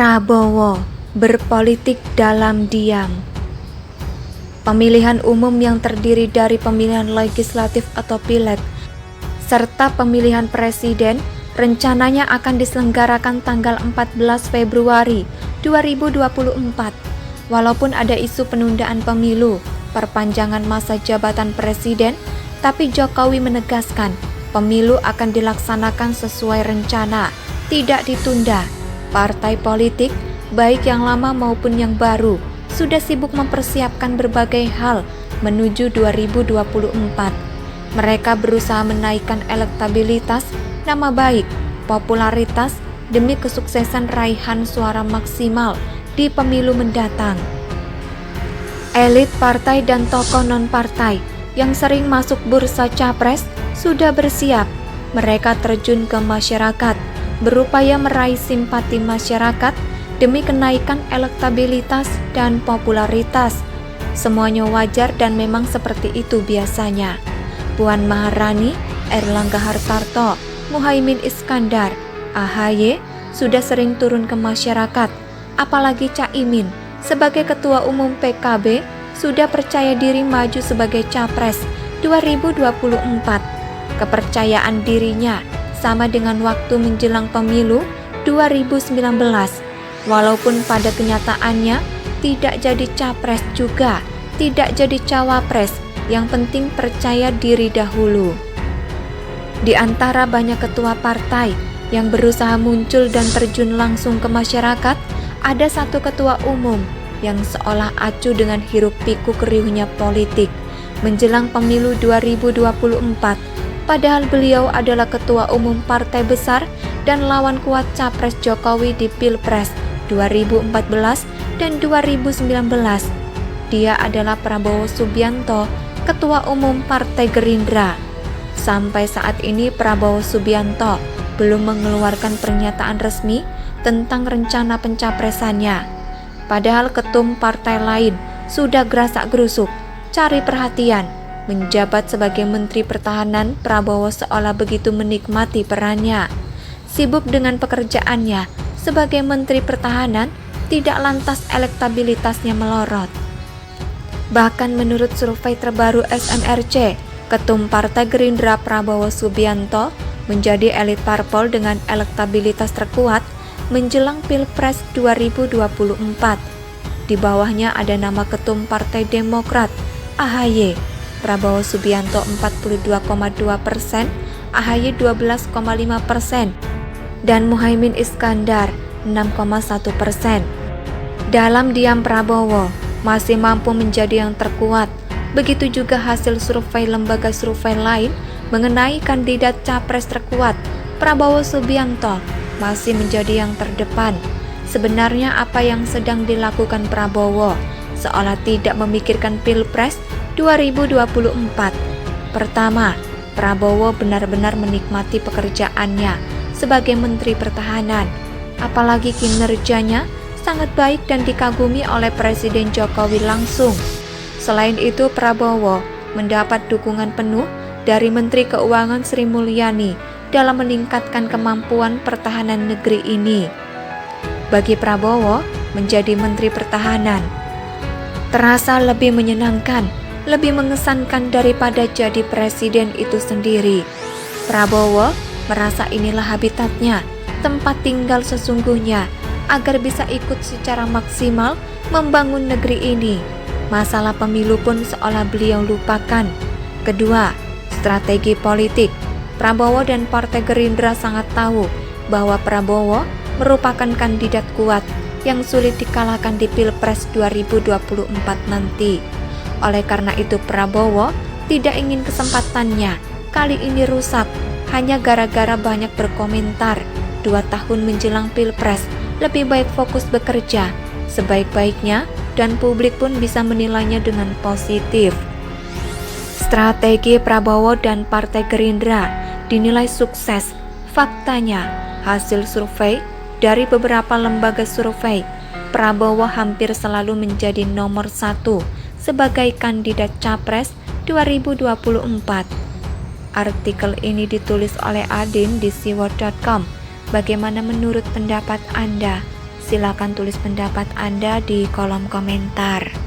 Prabowo berpolitik dalam diam. Pemilihan umum yang terdiri dari pemilihan legislatif atau pileg serta pemilihan presiden rencananya akan diselenggarakan tanggal 14 Februari 2024. Walaupun ada isu penundaan pemilu, perpanjangan masa jabatan presiden, tapi Jokowi menegaskan pemilu akan dilaksanakan sesuai rencana, tidak ditunda. Partai politik, baik yang lama maupun yang baru, sudah sibuk mempersiapkan berbagai hal menuju 2024. Mereka berusaha menaikkan elektabilitas, nama baik, popularitas demi kesuksesan raihan suara maksimal di pemilu mendatang. Elit partai dan tokoh non-partai yang sering masuk bursa capres sudah bersiap. Mereka terjun ke masyarakat, berupaya meraih simpati masyarakat demi kenaikan elektabilitas dan popularitas. Semuanya wajar dan memang seperti itu biasanya. Puan Maharani, Erlangga Hartarto, Muhaimin Iskandar, AHY sudah sering turun ke masyarakat. Apalagi Caimin sebagai Ketua Umum PKB sudah percaya diri maju sebagai Capres 2024. Kepercayaan dirinya sama dengan waktu menjelang pemilu 2019. Walaupun pada kenyataannya tidak jadi capres juga, tidak jadi cawapres, yang penting percaya diri dahulu. Di antara banyak ketua partai yang berusaha muncul dan terjun langsung ke masyarakat, ada satu ketua umum yang seolah acuh dengan hiruk pikuk riuhnya politik menjelang pemilu 2024. Padahal beliau adalah ketua umum partai besar dan lawan kuat Capres Jokowi di Pilpres 2014 dan 2019. Dia adalah Prabowo Subianto, ketua umum Partai Gerindra. Sampai saat ini Prabowo Subianto belum mengeluarkan pernyataan resmi tentang rencana pencapresannya. Padahal ketum partai lain sudah gerasak-gerusuk, cari perhatian. Menjabat sebagai Menteri Pertahanan, Prabowo seolah begitu menikmati perannya. Sibuk dengan pekerjaannya sebagai Menteri Pertahanan, tidak lantas elektabilitasnya melorot. Bahkan menurut survei terbaru SMRC, Ketum Partai Gerindra Prabowo Subianto menjadi elit parpol dengan elektabilitas terkuat menjelang Pilpres 2024. Di bawahnya ada nama Ketum Partai Demokrat, AHY, Prabowo Subianto 42,2%, AHY 12,5%, dan Muhaimin Iskandar 6,1%. Dalam diam Prabowo masih mampu menjadi yang terkuat. Begitu juga hasil survei lembaga survei lain mengenai kandidat capres terkuat. Prabowo Subianto masih menjadi yang terdepan. Sebenarnya apa yang sedang dilakukan Prabowo seolah tidak memikirkan Pilpres 2024. Pertama, Prabowo benar-benar menikmati pekerjaannya sebagai Menteri Pertahanan. Apalagi kinerjanya sangat baik dan dikagumi oleh Presiden Jokowi langsung. Selain itu, Prabowo mendapat dukungan penuh dari Menteri Keuangan Sri Mulyani dalam meningkatkan kemampuan pertahanan negeri ini. Bagi Prabowo, menjadi Menteri Pertahanan terasa lebih menyenangkan, lebih mengesankan daripada jadi presiden itu sendiri. Prabowo merasa inilah habitatnya, tempat tinggal sesungguhnya, agar bisa ikut secara maksimal membangun negeri ini. Masalah pemilu pun seolah beliau lupakan. Kedua, strategi politik. Prabowo dan Partai Gerindra sangat tahu bahwa Prabowo merupakan kandidat kuat yang sulit dikalahkan di Pilpres 2024 nanti. Oleh karena itu Prabowo tidak ingin kesempatannya kali ini rusak hanya gara-gara banyak berkomentar. 2 tahun menjelang Pilpres, lebih baik fokus bekerja sebaik-baiknya dan publik pun bisa menilainya dengan positif. Strategi Prabowo dan Partai Gerindra dinilai sukses. Faktanya, hasil survei dari beberapa lembaga survei, Prabowo hampir selalu menjadi nomor 1 sebagai kandidat Capres 2024. Artikel ini ditulis oleh Adin di siwot.com. Bagaimana menurut pendapat Anda? Silakan tulis pendapat Anda di kolom komentar.